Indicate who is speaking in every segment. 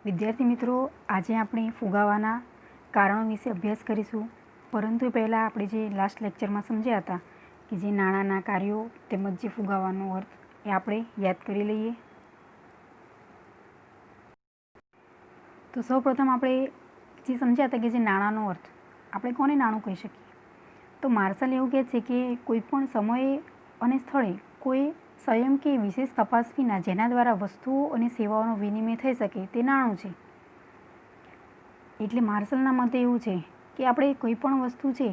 Speaker 1: વિદ્યાર્થી મિત્રો, આજે આપણે ફુગાવાના કારણો વિશે અભ્યાસ કરીશું. પરંતુ પહેલાં આપણે જે લાસ્ટ લેક્ચરમાં સમજ્યા હતા કે જે નાણાંના કાર્યો તેમજ જે ફુગાવાનો અર્થ એ આપણે યાદ કરી લઈએ. તો સૌપ્રથમ આપણે જે સમજ્યા હતા કે જે નાણાંનો અર્થ આપણે કોને નાણું કહી શકીએ. તો માર્શલ એવું કહે છે કે કોઈ પણ સમયે અને સ્થળે કોઈ સંયમ કે વિશેષ તપાસ વિના જેના દ્વારા વસ્તુઓ અને સેવાઓનો વિનિમય થઈ શકે તે નાણું છે. એટલે માર્શલના મતે એવું છે કે આપણે કોઈ પણ વસ્તુ છે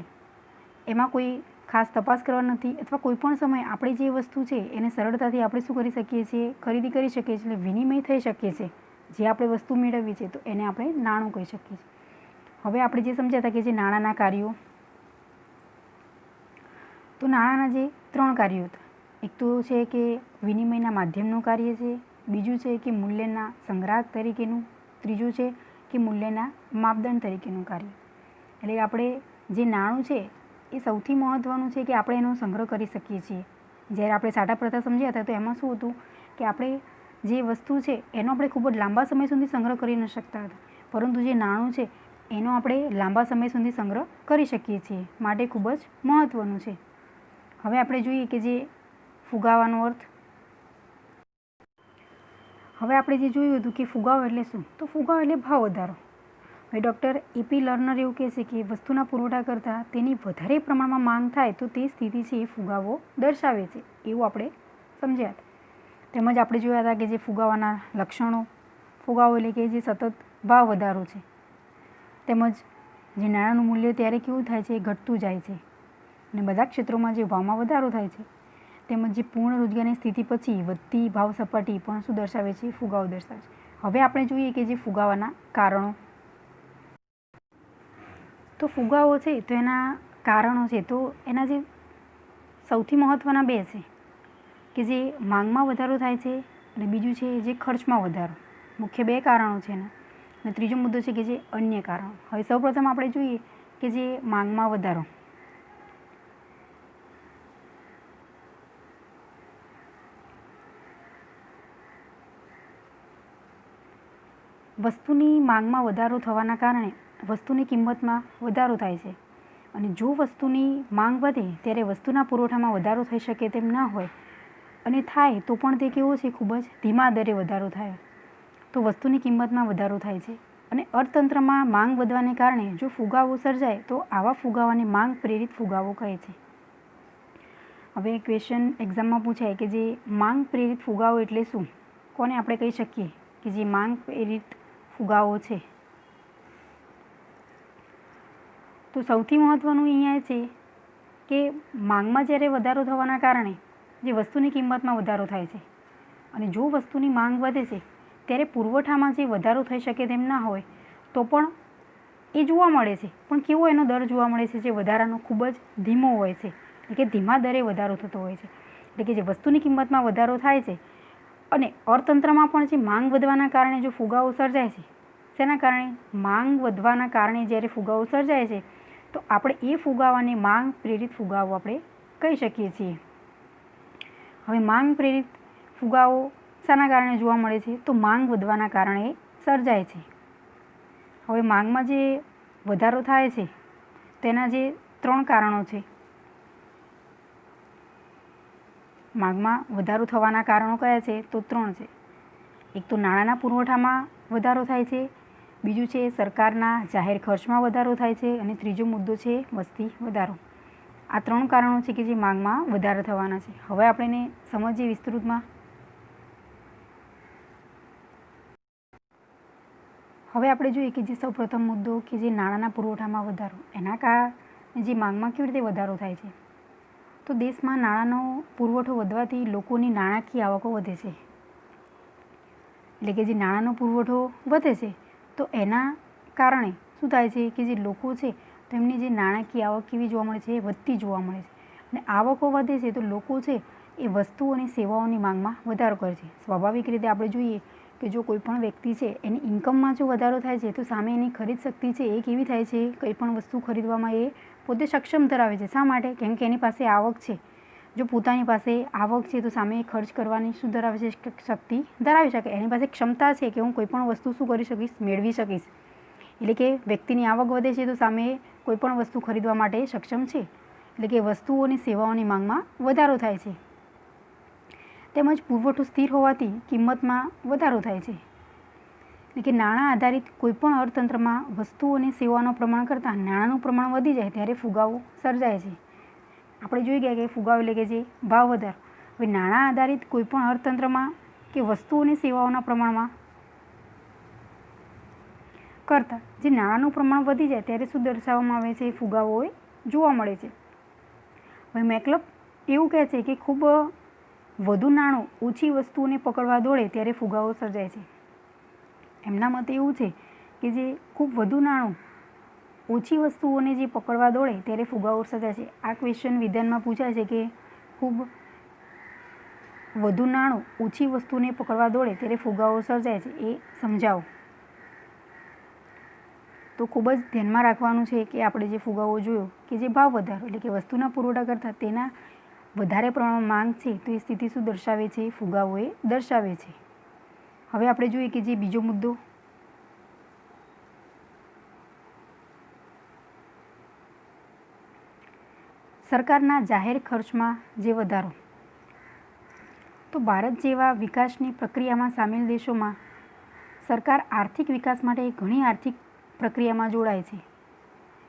Speaker 1: એમાં કોઈ ખાસ તપાસ કરવા નથી, અથવા કોઈ પણ સમયે આપણે જે વસ્તુ છે એને સરળતાથી આપણે શું કરી શકીએ છીએ, ખરીદી કરી શકીએ છીએ, એટલે વિનિમય થઈ શકીએ છીએ. જે આપણે વસ્તુ મેળવવી છે તો એને આપણે નાણું કહી શકીએ છીએ. હવે આપણે જે સમજ્યા હતા કે જે નાણાંના કાર્યો, તો નાણાંના જે 3 કાર્યો હતા. એક તો છે કે વિનિમયના માધ્યમનું કાર્ય છે, બીજું છે કે મૂલ્યના સંગ્રાહક તરીકેનું, ત્રીજું છે કે મૂલ્યના માપદંડ તરીકેનું કાર્ય. એટલે આપણે જે નાણું છે એ સૌથી મહત્ત્વનું છે કે આપણે એનો સંગ્રહ કરી શકીએ છીએ. જ્યારે આપણે સાટા પ્રથા સમજ્યા હતા તો એમાં શું હતું કે આપણે જે વસ્તુ છે એનો આપણે ખૂબ જ લાંબા સમય સુધી સંગ્રહ કરી ન શકતા હતા, પરંતુ જે નાણું છે એનો આપણે લાંબા સમય સુધી સંગ્રહ કરી શકીએ છીએ, માટે ખૂબ જ મહત્ત્વનું છે. હવે આપણે જોઈએ કે જે ફુગાવાનો અર્થ. હવે આપણે જે જોયું હતું કે ફુગાવો એટલે શું, તો ફુગાવો એટલે ભાવ વધારો. હવે ડૉક્ટર એપી લર્નર એવું કહે છે કે વસ્તુના પુરવઠા કરતાં તેની વધારે પ્રમાણમાં માંગ થાય તો તે સ્થિતિ છે એ ફુગાવો દર્શાવે છે, એવું આપણે સમજ્યા હતા. તેમજ આપણે જોયા હતા કે જે ફુગાવાના લક્ષણો, ફુગાવો એટલે કે જે સતત ભાવ વધારો છે, તેમજ જે નાણાંનું મૂલ્ય ત્યારે કેવું થાય છે, ઘટતું જાય છે, અને બધા ક્ષેત્રોમાં જે ભાવમાં વધારો થાય છે, તેમજ જે પૂર્ણ રોજગારની સ્થિતિ પછી વધતી ભાવ સપાટી પણ શું દર્શાવે છે, ફુગાવો દર્શાવે છે. હવે આપણે જોઈએ કે જે ફુગાવાના કારણો. તો ફુગાવો છે તો એના કારણો છે, તો એના જે સૌથી મહત્ત્વના 2 છે કે જે માંગમાં વધારો થાય છે, અને બીજું છે જે ખર્ચમાં વધારો. મુખ્ય 2 કારણો છે એના. અને ત્રીજો મુદ્દો છે કે જે અન્ય કારણો. હવે સૌપ્રથમ આપણે જોઈએ કે જે માંગમાં વધારો. વસ્તુની માંગમાં વધારો થવાના કારણે વસ્તુની કિંમતમાં વધારો થાય છે, અને જો વસ્તુની માંગ વધે ત્યારે વસ્તુના પુરવઠામાં વધારો થઈ શકે તેમ ન હોય, અને થાય તો પણ તે કેવો છે, ખૂબ જ ધીમા દરે વધારો થાય તો વસ્તુની કિંમતમાં વધારો થાય છે. અને અર્થતંત્રમાં માંગ વધવાને કારણે જો ફુગાવો સર્જાય તો આવા ફુગાવાને માંગ પ્રેરિત ફુગાવો કહે છે. હવે ક્વેશ્ચન એક્ઝામમાં પૂછાય કે જે માંગ પ્રેરિત ફુગાવો એટલે શું, કોને આપણે કહી શકીએ કે જે માંગ પ્રેરિત ફુગાવો છે. તો સૌથી મહત્ત્વનું અહીંયા છે કે માંગમાં જ્યારે વધારો થવાના કારણે જે વસ્તુની કિંમતમાં વધારો થાય છે, અને જો વસ્તુની માંગ વધે છે ત્યારે પુરવઠામાં જે વધારો થઈ શકે તેમ ના હોય તો પણ એ જોવા મળે છે, પણ કેવો એનો દર જોવા મળે છે, જે વધારાનો ખૂબ જ ધીમો હોય છે, એટલે કે ધીમા દરે વધારો થતો હોય છે. એટલે કે જે વસ્તુની કિંમતમાં વધારો થાય છે, અને અર્થતંત્રમાં પણ જે માંગ વધવાના કારણે જો ફુગાવો સર્જાય છે, શેના કારણે, માંગ વધવાના કારણે જ્યારે ફુગાવો સર્જાય છે તો આપણે એ ફુગાવાને માંગ પ્રેરિત ફુગાવો આપણે કહી શકીએ છીએ. હવે માંગ પ્રેરિત ફુગાવો શાના કારણે જોવા મળે છે, તો માંગ વધવાના કારણે સર્જાય છે. હવે માંગમાં જે વધારો થાય છે તેના જે 3 કારણો છે. માંગમાં વધારો થવાના કારણો કયા છે, તો 3 છે. એક તો નાણાંના પુરવઠામાં વધારો થાય છે, બીજું છે સરકારના જાહેર ખર્ચમાં વધારો થાય છે, અને ત્રીજો મુદ્દો છે વસ્તી વધારો. આ 3 કારણો છે કે જે માંગમાં વધારો થવાના છે. હવે આપણે એને સમજીએ વિસ્તૃતમાં. હવે આપણે જોઈએ કે જે સૌપ્રથમ મુદ્દો કે જે નાણાંના પુરવઠામાં વધારો, એના કારણે જે માંગમાં કેવી રીતે વધારો થાય છે, તો દેશમાં નાણાંનો પુરવઠો વધવાથી લોકોની નાણાકીય આવકો વધે છે. એટલે કે જે નાણાંનો પુરવઠો વધે છે તો એના કારણે શું થાય છે કે જે લોકો છે તેમની જે નાણાકીય આવક કેવી જોવા મળે છે, એ વધતી જોવા મળે છે. અને આવકો વધે છે તો લોકો છે એ વસ્તુઓ અને સેવાઓની માંગમાં વધારો કરે છે. સ્વાભાવિક રીતે આપણે જોઈએ કે જો કોઈ પણ વ્યક્તિ છે એની ઇન્કમમાં જો વધારો થાય છે તો સામે એની ખરીદ શક્તિ છે એ કેવી થાય છે, કંઈ પણ વસ્તુ ખરીદવામાં એ પોતે સક્ષમ ધરાવે છે. શા માટે, કેમ કે એની પાસે આવક છે. જો પોતાની પાસે આવક છે તો સામે ખર્ચ કરવાની શું ધરાવે છે? શક્તિ ધરાવી શકે. એની પાસે ક્ષમતા છે કે હું કોઈ પણ વસ્તુ શું કરી શકીશ? મેળવી શકીશ. એટલે કે વ્યક્તિની આવક વધે છે તો સામે કોઈ પણ વસ્તુ ખરીદવા માટે સક્ષમ છે. એટલે કે વસ્તુઓ અને સેવાઓની માંગમાં વધારો થાય છે. તેમજ પુરવઠો સ્થિર હોવાથી કિંમતમાં વધારો થાય છે. એટલે કે નાણાં આધારિત કોઈપણ અર્થતંત્રમાં વસ્તુઓ અને સેવાઓનું પ્રમાણ કરતાં નાણાંનું પ્રમાણ વધી જાય ત્યારે ફુગાવો સર્જાય છે. આપણે જોઈ ગયા કે ફુગાવો એટલે કે જે ભાવ વધારો. હવે નાણાં આધારિત કોઈપણ અર્થતંત્રમાં કે વસ્તુઓ અને સેવાઓના પ્રમાણમાં કરતાં જે નાણાંનું પ્રમાણ વધી જાય ત્યારે શું દર્શાવવામાં આવે છે? ફુગાવો જોવા મળે છે. હવે મેકલબ એવું કહે છે કે ખૂબ વધુ નાણું ઓછી વસ્તુઓને પકડવા દોડે ત્યારે ફુગાવો સર્જાય છે. એમના મતે એવું છે કે જે ખૂબ વધુ નાણું ઓછી વસ્તુઓને જે પકડવા દોડે ત્યારે ફુગાવો સર્જાય છે. આ ક્વેશ્ચન વિધાનમાં પૂછાય છે કે ખૂબ વધુ નાણું ઓછી વસ્તુને પકડવા દોડે ત્યારે ફુગાવો સર્જાય છે, એ સમજાવો. તો ખૂબ જ ધ્યાનમાં રાખવાનું છે કે આપણે જે ફુગાવો જોયો કે જે ભાવ વધારો એટલે કે વસ્તુના પુરવઠા કરતાં તેના વધારે પ્રમાણમાં માંગ છે તો એ સ્થિતિ શું દર્શાવે છે? ફુગાવો એ દર્શાવે છે. હવે આપણે જોઈએ કે જે બીજો મુદ્દો સરકારના જાહેર ખર્ચમાં જે વધારો. તો ભારત જેવા વિકાસની પ્રક્રિયામાં સામેલ દેશોમાં સરકાર આર્થિક વિકાસ માટે ઘણી આર્થિક પ્રક્રિયામાં જોડાય છે.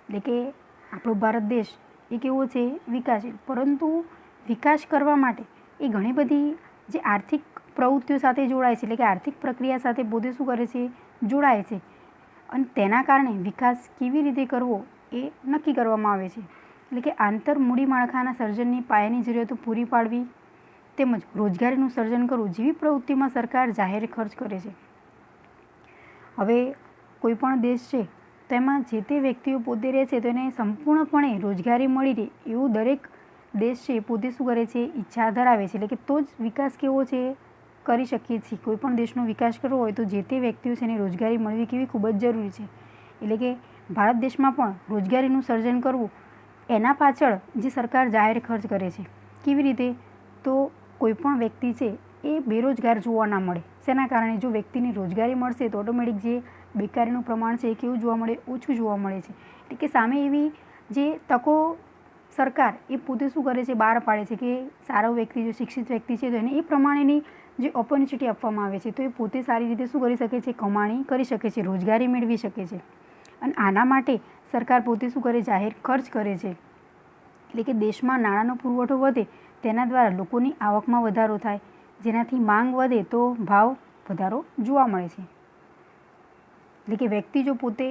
Speaker 1: એટલે કે આપણો ભારત દેશ એ કેવો છે? વિકાસશીલ. પરંતુ વિકાસ કરવા માટે એ ઘણી બધી જે આર્થિક પ્રવૃત્તિઓ સાથે જોડાય છે. એટલે કે આર્થિક પ્રક્રિયા સાથે પોતે શું કરે છે? જોડાય છે. અને તેના કારણે વિકાસ કેવી રીતે કરવો એ નક્કી કરવામાં આવે છે. એટલે કે આંતર મૂડી માળખાના સર્જનની પાયાની જરૂરિયાતો પૂરી પાડવી તેમજ રોજગારીનું સર્જન કરવું જેવી પ્રવૃત્તિમાં સરકાર જાહેર ખર્ચ કરે છે. હવે કોઈ પણ દેશ છે તેમાં જે તે વ્યક્તિઓ પોતે રહે છે તો એને સંપૂર્ણપણે રોજગારી મળી રહે એવું દરેક દેશ છે પોતે શું કરે છે? ઈચ્છા ધરાવે છે. એટલે કે તો જ વિકાસ કેવો છે? કરી શકીએ છીએ. કોઈ પણ દેશનો વિકાસ કરવો હોય તો જે તે વ્યક્તિઓ છે એને રોજગારી મળવી કેવી ખૂબ જ જરૂરી છે. એટલે કે ભારત દેશમાં પણ રોજગારીનું સર્જન કરવું એના પાછળ જે સરકાર જાહેર ખર્ચ કરે છે. કેવી રીતે? તો કોઈ પણ વ્યક્તિ છે એ બેરોજગાર જોવા ના મળે. શેના કારણે? જો વ્યક્તિને રોજગારી મળશે તો ઓટોમેટિક જે બેકારીનું પ્રમાણ છે એ કેવું જોવા મળે? ઓછું જોવા મળે છે. એટલે કે સામે એવી જે તકો સરકાર એ પોતે શું કરે છે? બહાર પાડે છે કે સારો વ્યક્તિ જો શિક્ષિત વ્યક્તિ છે તો એને એ પ્રમાણેની જે ઓપોર્ચ્યુનિટી આપવામાં આવે છે તો એ પોતે સારી રીતે શું કરી શકે છે? કમાણી કરી શકે છે, રોજગારી મેળવી શકે છે. અને આના માટે સરકાર પોતે શું કરે? જાહેર ખર્ચ કરે છે. એટલે કે દેશમાં નાણાંનો પુરવઠો વધે તેના દ્વારા લોકોની આવકમાં વધારો થાય, જેનાથી માંગ વધે તો ભાવ વધારો જોવા મળે છે. એટલે કે વ્યક્તિ જો પોતે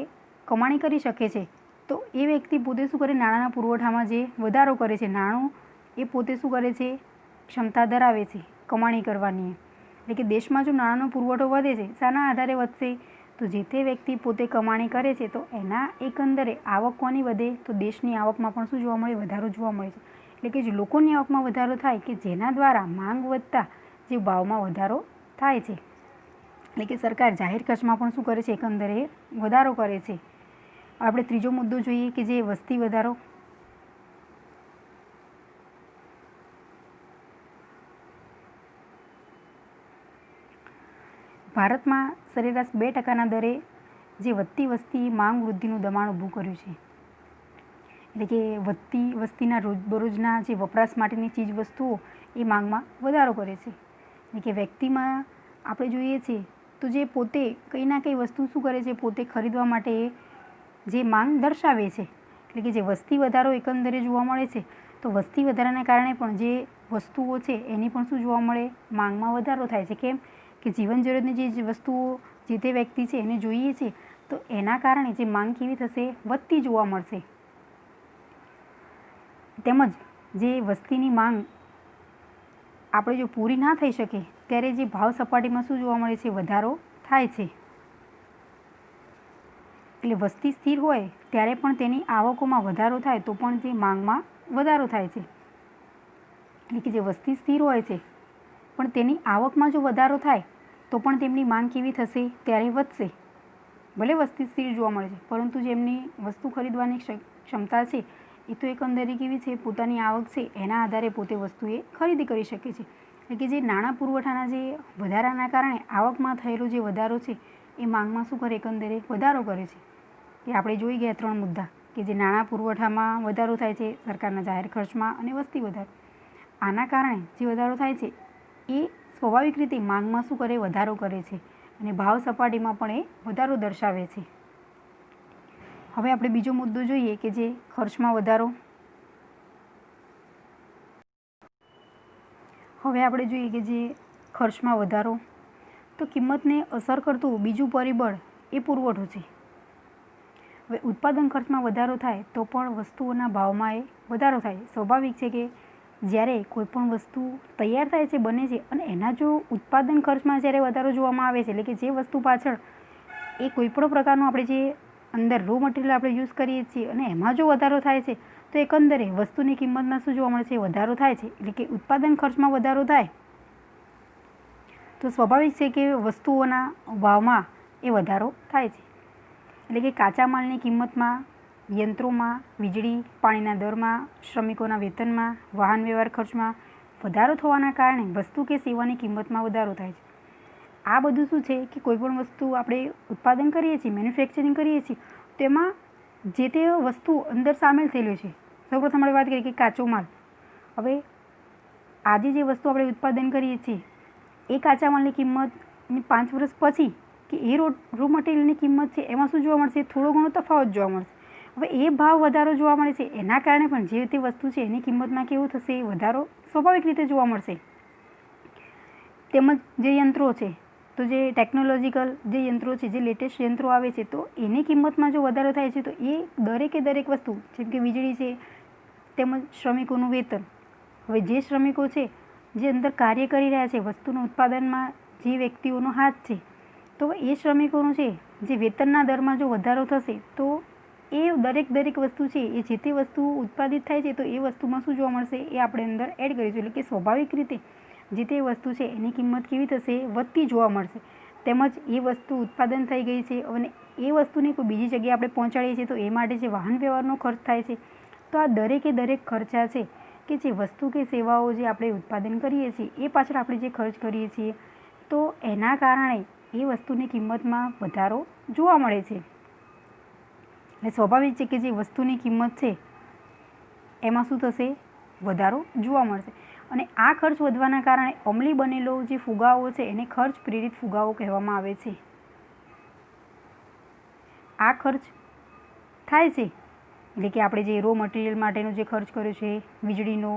Speaker 1: કમાણી કરી શકે છે તો એ વ્યક્તિ પોતે શું કરે? નાણાંના પુરવઠામાં જે વધારો કરે છે, નાણું એ પોતે શું કરે છે? ક્ષમતા ધરાવે છે કમાણી કરવાની. એટલે કે દેશમાં જો નાણાંનો પુરવઠો વધે છે, શાના આધારે વધશે? તો જે તે વ્યક્તિ પોતે કમાણી કરે છે તો એના એકંદરે આવક કોની વધે? તો દેશની આવકમાં પણ શું જોવા મળે? વધારો જોવા મળે છે. એટલે કે જે લોકોની આવકમાં વધારો થાય કે જેના દ્વારા માંગ વધતા જે ભાવમાં વધારો થાય છે. એટલે કે સરકાર જાહેર ખર્ચમાં પણ શું કરે છે? એકંદરે વધારો કરે છે. આપણે ત્રીજો મુદ્દો જોઈએ કે જે વસ્તી વધારો. ભારતમાં સરેરાશ 2% દરે જે વધતી વસ્તી માંગ વૃદ્ધિનું દબાણ ઊભું કર્યું છે. એટલે કે વધતી વસ્તીના રોજબરોજના જે વપરાશ માટેની ચીજ વસ્તુઓ એ માંગમાં વધારો કરે છે. એટલે કે વ્યક્તિમાં આપણે જોઈએ છીએ તો જે પોતે કંઈ ના કંઈ વસ્તુ શું કરે છે? પોતે ખરીદવા માટે જે માંગ દર્શાવે છે. એટલે કે જે વસ્તી વધારો એકંદરે જોવા મળે છે તો વસ્તી વધારાના કારણે પણ જે વસ્તુઓ છે એની પણ શું જોવા મળે? માંગમાં વધારો થાય છે. કેમ? કે જીવન જરૂરિયાતની જે વસ્તુઓ જે તે વ્યક્તિ છે એને જોઈએ છે તો એના કારણે જે માંગ કેવી થશે? વધતી જોવા મળશે. તેમજ જે વસ્તીની માંગ આપણે જો પૂરી ના થઈ શકે ત્યારે જે ભાવ સપાટીમાં શું જોવા મળે છે? વધારો થાય છે. એટલે વસ્તી સ્થિર હોય ત્યારે પણ તેની આવકોમાં વધારો થાય તો પણ જે માંગમાં વધારો થાય છે. એટલે કે જે વસ્તી સ્થિર હોય છે પણ તેની આવકમાં જો વધારો થાય તો પણ તેમની માંગ કેવી થશે? ત્યારે વધશે. ભલે વસ્તી સ્થિર જોવા મળે છે પરંતુ જેમની વસ્તુ ખરીદવાની ક્ષમતા છે એ તો એકંદરે કેવી છે, પોતાની આવક છે એના આધારે પોતે વસ્તુ એ ખરીદી કરી શકે છે. એટલે કે જે નાણાં પુરવઠાના જે વધારાના કારણે આવકમાં થયેલો જે વધારો છે એ માંગમાં શું કરે, એકંદરે વધારો કરે છે. કે આપણે જોઈ ગયા 3 મુદ્દા કે જે નાણાં પુરવઠામાં વધારો થાય છે, સરકારના જાહેર ખર્ચમાં અને વસ્તી વધારો. આના કારણે જે વધારો થાય છે એ સ્વાભાવિક રીતે માંગમાં શું કરે, વધારો કરે છે અને ભાવ સપાટીમાં પણ એ વધારો દર્શાવે છે. હવે આપણે બીજો મુદ્દો જોઈએ કે જે ખર્ચમાં વધારો. હવે આપણે જોઈએ કે જે ખર્ચમાં વધારો, તો કિંમતને અસર કરતું બીજું પરિબળ એ પુરવઠો છે. હવે ઉત્પાદન ખર્ચમાં વધારો થાય તો પણ વસ્તુઓના ભાવમાં એ વધારો થાય. સ્વાભાવિક છે કે જ્યારે કોઈ પણ વસ્તુ તૈયાર થાય છે, બને છે અને એના જો ઉત્પાદન ખર્ચમાં જ્યારે વધારો જોવામાં આવે છે, એટલે કે જે વસ્તુ પાછળ એ કોઈપણ પ્રકારનું આપણે જે અંદર રો મટીરિયલ આપણે યુઝ કરીએ છીએ અને એમાં જો વધારો થાય છે તો એકંદરે વસ્તુની કિંમતમાં શું જોવા મળે છે, વધારો થાય છે. એટલે કે ઉત્પાદન ખર્ચમાં વધારો થાય તો સ્વાભાવિક છે કે વસ્તુઓના ભાવમાં એ વધારો થાય છે. એટલે કે કાચા માલની કિંમતમાં, યંત્રોમાં, વીજળી પાણીના દરમાં, શ્રમિકોના વેતનમાં, વાહન વ્યવહાર ખર્ચમાં વધારો થવાના કારણે વસ્તુ કે સેવાની કિંમતમાં વધારો થાય છે. આ બધું શું છે કે કોઈપણ વસ્તુ આપણે ઉત્પાદન કરીએ છીએ, મેન્યુફેક્ચરિંગ કરીએ છીએ, તેમાં જે તે વસ્તુ અંદર સામેલ થયેલી છે. સૌપ્રથમ આપણે વાત કરીએ કે કાચો માલ. હવે આજે જે વસ્તુ આપણે ઉત્પાદન કરીએ છીએ એ કાચા માલની કિંમત 5 વર્ષ પછી કે એ રો મટીરિયલની કિંમત છે એમાં શું જોવા મળશે, થોડો ઘણો તફાવત જોવા મળશે. હવે એ ભાવ વધારો જોવા મળે છે એના કારણે પણ જે તે વસ્તુ છે એની કિંમતમાં કેવું થશે, વધારો સ્વાભાવિક રીતે જોવા મળશે. તેમજ જે યંત્રો છે, તો જે ટેકનોલોજીકલ જે યંત્રો છે, જે લેટેસ્ટ યંત્રો આવે છે, તો એની કિંમતમાં જો વધારો થાય છે તો એ દરેક વસ્તુ જેમ કે વીજળી છે, તેમજ શ્રમિકોનું વેતન. હવે જે શ્રમિકો છે જે અંદર કાર્ય કરી રહ્યા છે, વસ્તુનું ઉત્પાદનમાં જે વ્યક્તિઓનો હાથ છે, તો એ શ્રમિકોનું છે જે વેતનના દરમાં જો વધારો થશે તો એ દરેક વસ્તુ છે એ જે તે વસ્તુ ઉત્પાદિત થાય છે તો એ વસ્તુમાં શું જોવા મળશે, એ આપણે અંદર એડ કરીશું. એટલે કે સ્વાભાવિક રીતે જે તે વસ્તુ છે એની કિંમત કેવી થશે, વધતી જોવા મળશે. તેમજ એ વસ્તુ ઉત્પાદન થઈ ગઈ છે અને એ વસ્તુને કોઈ બીજી જગ્યાએ આપણે પહોંચાડીએ છીએ તો એ માટે જે વાહન વ્યવહારનો ખર્ચ થાય છે, તો આ દરેક ખર્ચા છે કે જે વસ્તુ કે સેવાઓ જે આપણે ઉત્પાદન કરીએ છીએ એ પાછળ આપણે જે ખર્ચ કરીએ છીએ તો એના કારણે એ વસ્તુની કિંમતમાં વધારો જોવા મળે છે. એટલે સ્વાભાવિક છે કે જે વસ્તુની કિંમત છે એમાં શું થશે, વધારો જોવા મળશે. અને આ ખર્ચ વધવાના કારણે અમલી બનેલો જે ફુગાવો છે એને ખર્ચ પ્રેરિત ફુગાવો કહેવામાં આવે છે. આ ખર્ચ થાય છે એટલે કે આપણે જે રો મટીરિયલ માટેનો જે ખર્ચ કર્યો છે, વીજળીનો,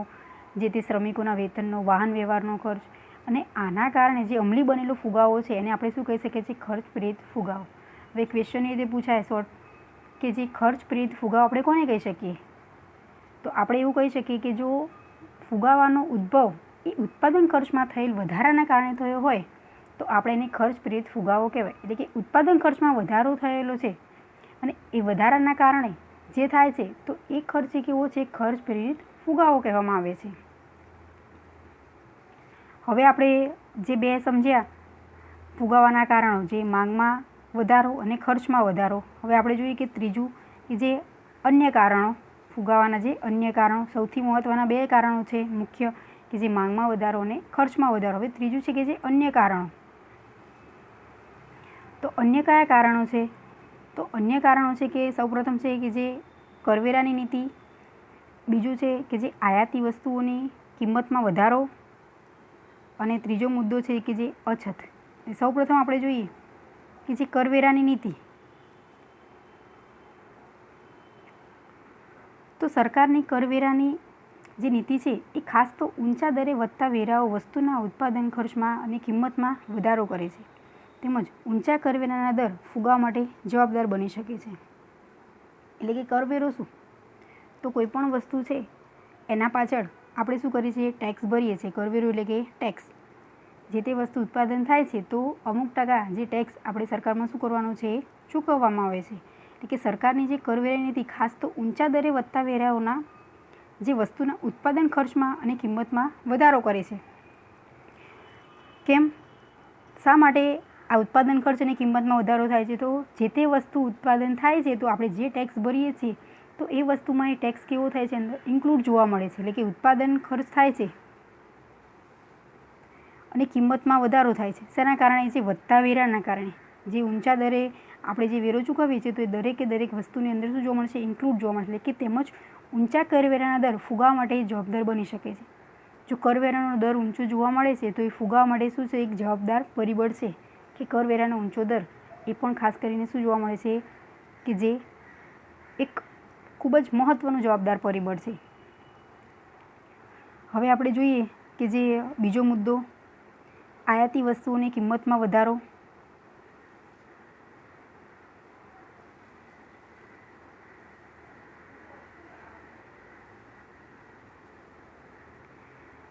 Speaker 1: જે તે શ્રમિકોના વેતનનો, વાહન વ્યવહારનો ખર્ચ, અને આના કારણે જે અમલી બનેલો ફુગાવો છે એને આપણે શું કહી શકીએ છીએ, ખર્ચ પ્રેરિત ફુગાવો. હવે ક્વેશ્ચન એ રીતે પૂછાય શોર્ટ કે જે ખર્ચ પ્રેરિત ફુગાવો આપણે કોને કહી શકીએ, તો આપણે એવું કહી શકીએ કે જો ફુગાવાનો ઉદ્ભવ એ ઉત્પાદન ખર્ચમાં થયેલ વધારાના કારણે થયો હોય તો આપણે એને ખર્ચ પ્રેરિત ફુગાવો કહેવાય. એટલે કે ઉત્પાદન ખર્ચમાં વધારો થયેલો છે અને એ વધારાના કારણે જે થાય છે તો એ ખર્ચ કેવો છે, ખર્ચ પ્રેરિત ફુગાવો કહેવામાં આવે છે. હવે આપણે જે બે સમજ્યા ફુગાવાના કારણો, જે માંગમાં વધારો અને ખર્ચમાં વધારો. હવે આપણે જોઈએ કે ત્રીજું કે જે અન્ય કારણો, ફુગાવાના જે અન્ય કારણો, સૌથી મહત્ત્વના 2 કારણો છે મુખ્ય કે જે માંગમાં વધારો અને ખર્ચમાં વધારો. હવે ત્રીજું છે કે જે અન્ય કારણો. તો અન્ય કયા કારણો છે, તો અન્ય કારણો છે કે સૌપ્રથમ છે કે જે કરવેરાની નીતિ, બીજું છે કે જે આયાતી વસ્તુઓની કિંમતમાં વધારો, અને ત્રીજો મુદ્દો છે કે જે અછત. સૌપ્રથમ આપણે જોઈએ કે જે કરવેરાની નીતિ. તો સરકારની કરવેરાની જે નીતિ છે એ ખાસ તો ઊંચા દરે વધતા વેરાઓ વસ્તુના ઉત્પાદન ખર્ચમાં અને કિંમતમાં વધારો કરે છે. તેમજ ઊંચા કરવેરાના દર ફુગાવા માટે જવાબદાર બની શકે છે. એટલે કે કરવેરો શું, તો કોઈ પણ વસ્તુ છે એના પાછળ આપણે શું કરીએ છીએ, ટેક્સ ભરીએ છીએ. કરવેરો એટલે કે ટેક્સ. જે તે વસ્તુ ઉત્પાદન થાય છે તો અમુક ટકા જે ટેક્સ આપણે સરકારમાં શું કરવાનો છે, ચૂકવવામાં આવે છે. એટલે કે સરકારની જે કરવેરાની નીતિ ખાસ તો ઊંચા દરે વધતા વેરાઓના જે વસ્તુના ઉત્પાદન ખર્ચમાં અને કિંમતમાં વધારો કરે છે. કેમ, શા માટે આ ઉત્પાદન ખર્ચ અને કિંમતમાં વધારો થાય છે, તો જે તે વસ્તુ ઉત્પાદન થાય છે તો આપણે જે ટેક્સ ભરીએ છીએ તો એ વસ્તુમાં એ ટેક્સ કેવો થાય છે, અંદર ઇન્ક્લુડ જોવા મળે છે. એટલે કે ઉત્પાદન ખર્ચ થાય છે અને કિંમતમાં વધારો થાય છે. શેના કારણે? જે વધતા વેરાના કારણે. જે ઊંચા દરે આપણે જે વેરો ચૂકવીએ છીએ તો એ દરેકે દરેક વસ્તુની અંદર શું જોવા મળશે? ઇન્ક્લુડ જોવા મળશે. એટલે કે તેમજ ઊંચા કરવેરાના દર ફુગાવા માટે જવાબદાર બની શકે છે. જો કરવેરાનો દર ઊંચો જોવા મળે છે તો એ ફુગાવા માટે શું છે? એક જવાબદાર પરિબળ છે કે કરવેરાનો ઊંચો દર એ પણ ખાસ કરીને શું જોવા મળે છે? કે જે એક ખૂબ જ મહત્ત્વનું જવાબદાર પરિબળ છે. હવે આપણે જોઈએ કે જે બીજો મુદ્દો, આયાતી વસ્તુઓની કિંમતમાં વધારો.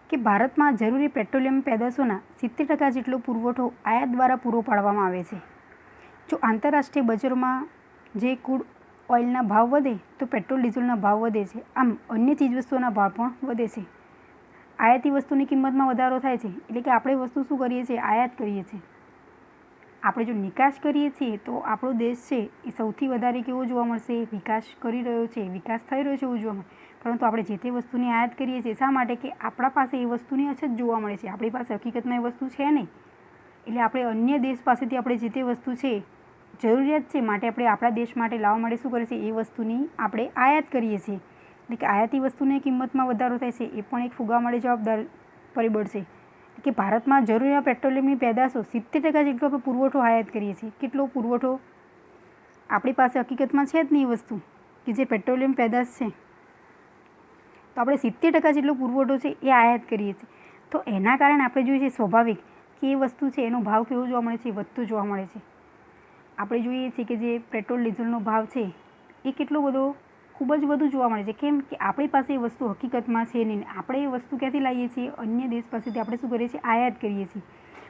Speaker 1: કે ભારતમાં જરૂરી પેટ્રોલિયમ પેદાશોના 70% જેટલો પુરવઠો આયાત દ્વારા પૂરો પાડવામાં આવે છે. જો આંતરરાષ્ટ્રીય બજારોમાં જે ક્રૂડ ઓઇલના ભાવ વધે તો પેટ્રોલ ડીઝલના ભાવ વધે છે. આમ અન્ય ચીજવસ્તુઓના ભાવ પણ વધે છે. આયાતી વસ્તુની કિંમતમાં વધારો થાય છે. એટલે કે આપણે વસ્તુ શું કરીએ છીએ? આયાત કરીએ છીએ. આપણે જો નિકાસ કરીએ છીએ તો આપણો દેશ છે એ સૌથી વધારે કેવો જોવા મળશે? વિકાસ કરી રહ્યો છે, વિકાસ થઈ રહ્યો છે એવું જોવા મળે. પરંતુ આપણે જે તે વસ્તુની આયાત કરીએ છીએ શા માટે? કે આપણા પાસે એ વસ્તુની અછત જોવા મળે છે. આપણી પાસે હકીકતમાં એ વસ્તુ છે નહીં. એટલે આપણે અન્ય દેશ પાસેથી આપણે જે તે વસ્તુ છે જરૂરિયાત છે માટે આપણે આપણા દેશ માટે લાવવા માટે શું કરીએ છીએ? એ વસ્તુની આપણે આયાત કરીએ છીએ. એટલે કે આયાતી વસ્તુની કિંમતમાં વધારો થાય છે એ પણ એક ફુગાવા માટે જવાબદાર પરિબળ છે. કે ભારતમાં જરૂરી પેટ્રોલિયમની પેદાશો 70% જેટલો આપણે પુરવઠો આયાત કરીએ છીએ. કેટલો પુરવઠો? આપણી પાસે હકીકતમાં છે જ નહીં એ વસ્તુ કે જે પેટ્રોલિયમ પેદાશ છે, તો આપણે 70% જેટલો પુરવઠો છે એ આયાત કરીએ છીએ. તો એના કારણે આપણે જોઈએ છીએ સ્વાભાવિક કે એ વસ્તુ છે એનો ભાવ કેવો જોવા મળે છે? વધતો જોવા મળે છે. આપણે જોઈએ છીએ કે જે પેટ્રોલ ડીઝલનો ભાવ છે એ કેટલો બધો ખૂબ જ વધુ જોવા મળે છે. કેમ? કે આપણી પાસે એ વસ્તુ હકીકતમાં છે નહીં. આપણે એ વસ્તુ ક્યાંથી લાવીએ છીએ? અન્ય દેશ પાસેથી આપણે શું કરીએ છીએ? આયાત કરીએ છીએ.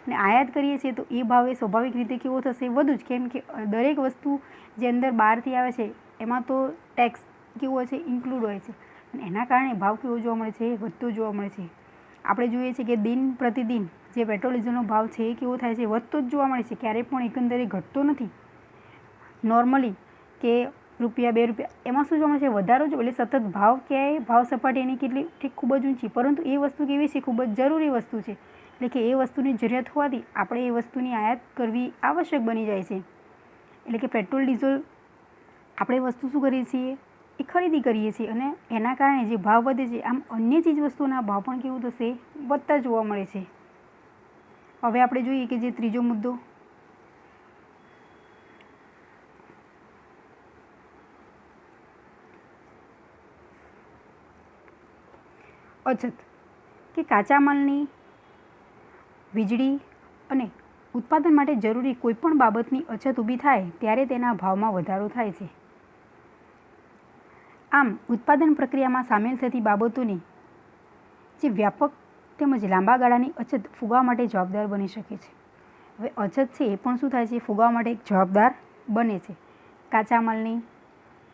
Speaker 1: અને આયાત કરીએ છીએ તો એ ભાવ એ સ્વાભાવિક રીતે કેવો થશે? વધુ જ. કેમ કે દરેક વસ્તુ જે અંદર બહારથી આવે છે એમાં તો ટેક્સ કેવો હોય છે? ઇન્ક્લુડ હોય છે. અને એના કારણે ભાવ કેવો જોવા મળે છે? વધતો જોવા મળે છે. આપણે જોઈએ છીએ કે દિન પ્રતિદિન જે પેટ્રોલ ડીઝલનો ભાવ છે એ કેવો થાય છે? વધતો જ જોવા મળે છે. ક્યારેય પણ એકંદરે ઘટતો નથી. નોર્મલી કે રૂપિયા 2 રૂપિયા એમાં શું જોવા મળે છે? વધારો જ. એટલે સતત ભાવ ક્યાંય ભાવ સપાટી એની કેટલી ઠીક ખૂબ જ ઊંચી, પરંતુ એ વસ્તુ કેવી છે? ખૂબ જ જરૂરી વસ્તુ છે. એટલે કે એ વસ્તુની જરૂરિયાત હોવાથી આપણે એ વસ્તુની આયાત કરવી આવશ્યક બની જાય છે. એટલે કે પેટ્રોલ ડીઝલ આપણે વસ્તુ શું કરીએ છીએ? એ ખરીદી કરીએ છીએ અને એના કારણે જે ભાવ વધે છે આમ અન્ય ચીજ વસ્તુઓના ભાવ પણ કેવું થશે? વધતા જોવા મળે છે. હવે આપણે જોઈએ કે જે ત્રીજો મુદ્દો, અછત. કે કાચા માલની, વીજળી અને ઉત્પાદન માટે જરૂરી કોઈપણ બાબતની અછત ઊભી થાય ત્યારે તેના ભાવમાં વધારો થાય છે. આમ ઉત્પાદન પ્રક્રિયામાં સામેલ થતી બાબતોની જે વ્યાપક તેમજ લાંબા ગાળાની અછત ફુગાવા માટે જવાબદાર બની શકે છે. હવે અછત છે એ પણ શું થાય છે? ફુગાવા માટે એક જવાબદાર બને છે. કાચા માલની,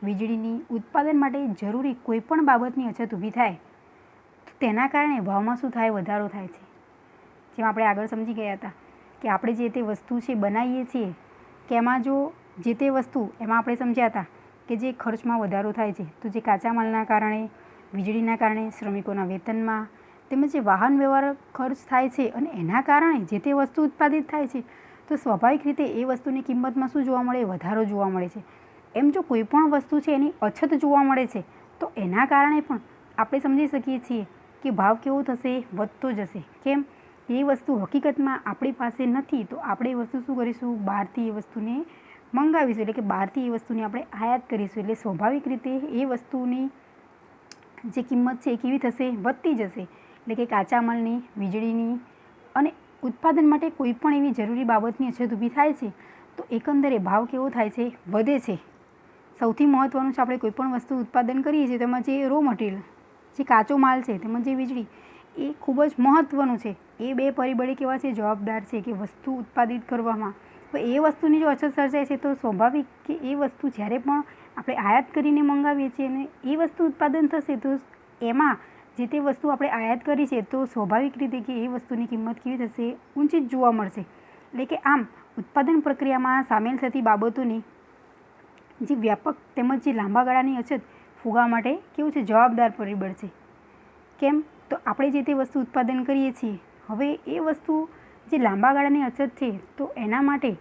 Speaker 1: વીજળીની, ઉત્પાદન માટે જરૂરી કોઈપણ બાબતની અછત ઊભી થાય તો તેના કારણે ભાવમાં શું થાય? વધારો થાય છે. જેમ આપણે આગળ સમજી ગયા હતા કે આપણે જે તે વસ્તુ છે બનાવીએ છીએ કે એમાં જો જે તે વસ્તુ એમાં આપણે સમજ્યા હતા કે જે ખર્ચમાં વધારો થાય છે, તો જે કાચા માલના કારણે, વીજળીના કારણે, શ્રમિકોના વેતનમાં તેમજ જે વાહન વ્યવહાર ખર્ચ થાય છે અને એના કારણે જે તે વસ્તુ ઉત્પાદિત થાય છે તો સ્વાભાવિક રીતે એ વસ્તુની કિંમતમાં શું જોવા મળે? વધારો જોવા મળે છે. એમ જો કોઈ પણ વસ્તુ છે એની અછત જોવા મળે છે તો એના કારણે પણ આપણે સમજી શકીએ છીએ કે ભાવ કેવો થશે? વધતો જશે. કેમ? એ વસ્તુ હકીકતમાં આપણી પાસે નથી તો આપણે એ વસ્તુ શું કરીશું? બહારથી એ વસ્તુને મંગાવીશું. એટલે કે બહારથી એ વસ્તુને આપણે આયાત કરીશું. એટલે સ્વાભાવિક રીતે એ વસ્તુની જે કિંમત છે એ કેવી થશે? વધતી જશે. એટલે કે કાચા માલની, વીજળીની અને ઉત્પાદન માટે કોઈ પણ એવી જરૂરી બાબતની અછત ઊભી થાય છે તો એકંદરે ભાવ કેવો થાય છે? વધે છે. સૌથી મહત્ત્વનું છે, આપણે કોઈ પણ વસ્તુ ઉત્પાદન કરીએ છીએ તેમાં જે રો મટીરિયલ, જે કાચો માલ છે તેમજ જે વીજળી, એ ખૂબ જ મહત્ત્વનું છે. એ બે પરિબળે કેવા છે? જવાબદાર છે કે વસ્તુ ઉત્પાદિત કરવામાં. તો એ વસ્તુની જો અછત સર્જાય છે તો સ્વાભાવિક કે એ વસ્તુ જ્યારે પણ આપણે આયાત કરીને મંગાવીએ છીએ અને એ વસ્તુ ઉત્પાદન થશે તો એમાં જે તે વસ્તુ આપણે આયાત કરી છે તો સ્વાભાવિક રીતે કે એ વસ્તુની કિંમત કેવી થશે? ઊંચી જ જોવા મળશે. એટલે કે આમ ઉત્પાદન પ્રક્રિયામાં સામેલ થતી બાબતોની જે વ્યાપક તેમજ જે લાંબા ગાળાની અછત ફુગાવા માટે કેવું છે, જવાબદાર પરિબળ છે. કેમ? તો આપણે જે તે વસ્તુ ઉત્પાદન કરીએ છીએ, હવે એ વસ્તુ જે લાંબા ગાળાની અછત છે, તો એના માટે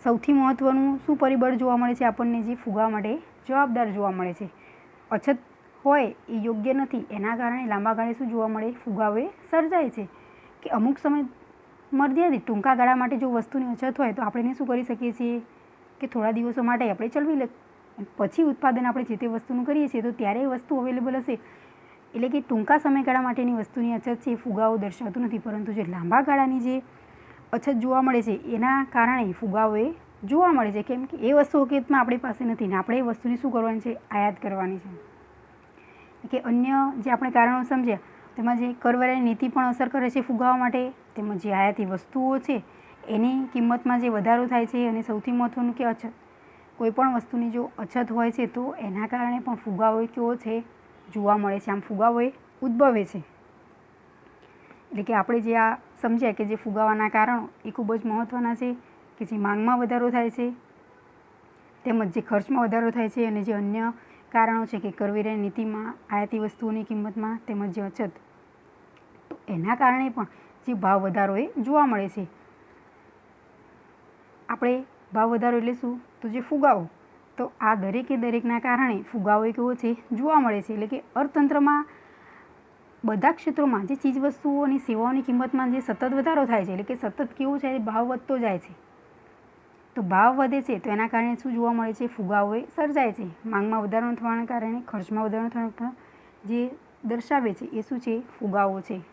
Speaker 1: સૌથી મહત્ત્વનું શું પરિબળ જોવા મળે છે આપણને, જે ફુગાવા માટે જવાબદાર જોવા મળે છે. અછત હોય એ યોગ્ય નથી, એના કારણે લાંબા ગાળે શું જોવા મળે, ફુગાવો સર્જાય છે. કે અમુક સમય મર્યાદિત ટૂંકા ગાળા માટે જો વસ્તુની અછત હોય તો આપણે એને શું કરી શકીએ છીએ કે થોડા દિવસો માટે આપણે ચલાવી લે, પછી ઉત્પાદન આપણે જે તે વસ્તુનું કરીએ છીએ તો ત્યારે એ વસ્તુ અવેલેબલ હશે. એટલે કે ટૂંકા સમયગાળા માટેની વસ્તુની અછત છે એ ફુગાવો દર્શાવતું નથી, પરંતુ જે લાંબા ગાળાની જે અછત જોવા મળે છે એના કારણે ફુગાવો એ જોવા મળે છે. કેમ કે એ વસ્તુ હકીકતમાં આપણી પાસે નથી ને આપણે એ વસ્તુની શું કરવાની છે, આયાત કરવાની છે. કે અન્ય જે આપણે કારણો સમજ્યા તેમાં જે કરવેરાની નીતિ પણ અસર કરે છે ફુગાવા માટે, તેમજ જે આયાતી વસ્તુઓ છે એની કિંમતમાં જે વધારો થાય છે, અને સૌથી મહત્ત્વનું કે અછત, કોઈપણ વસ્તુની જો અછત હોય છે તો એના કારણે પણ ફુગાવો કેવો છે, જોવા મળે છે. આમ ફુગાવો એ ઉદ્ભવે છે. એટલે કે આપણે જે આ સમજ્યા કે જે ફુગાવાના કારણો એ ખૂબ જ મહત્ત્વના છે, કે જે માંગમાં વધારો થાય છે, તેમજ જે ખર્ચમાં વધારો થાય છે, અને જે અન્ય કારણો છે કે કરવેરાની નીતિમાં, આયાતી વસ્તુઓની કિંમતમાં, તેમજ જે અછત, તો એના કારણે પણ જે ભાવ વધારો એ જોવા મળે છે. આપણે ભાવ વધારો એટલે શું, તો જે ફુગાવો, તો આ દરેકે દરેકના કારણે ફુગાવો એ કેવો છે, જોવા મળે છે. એટલે કે અર્થતંત્રમાં બધા ક્ષેત્રોમાં જે ચીજવસ્તુઓ અને સેવાઓની કિંમતમાં જે સતત વધારો થાય છે, એટલે કે સતત કેવું છે, ભાવ વધતો જાય છે. તો ભાવ વધે છે તો એના કારણે શું જોવા મળે છે, ફુગાવો એ સર્જાય છે. માંગમાં વધારો થવાના કારણે ખર્ચમાં વધારો થવાના જે દર્શાવે છે એ શું છે, ફુગાવો છે.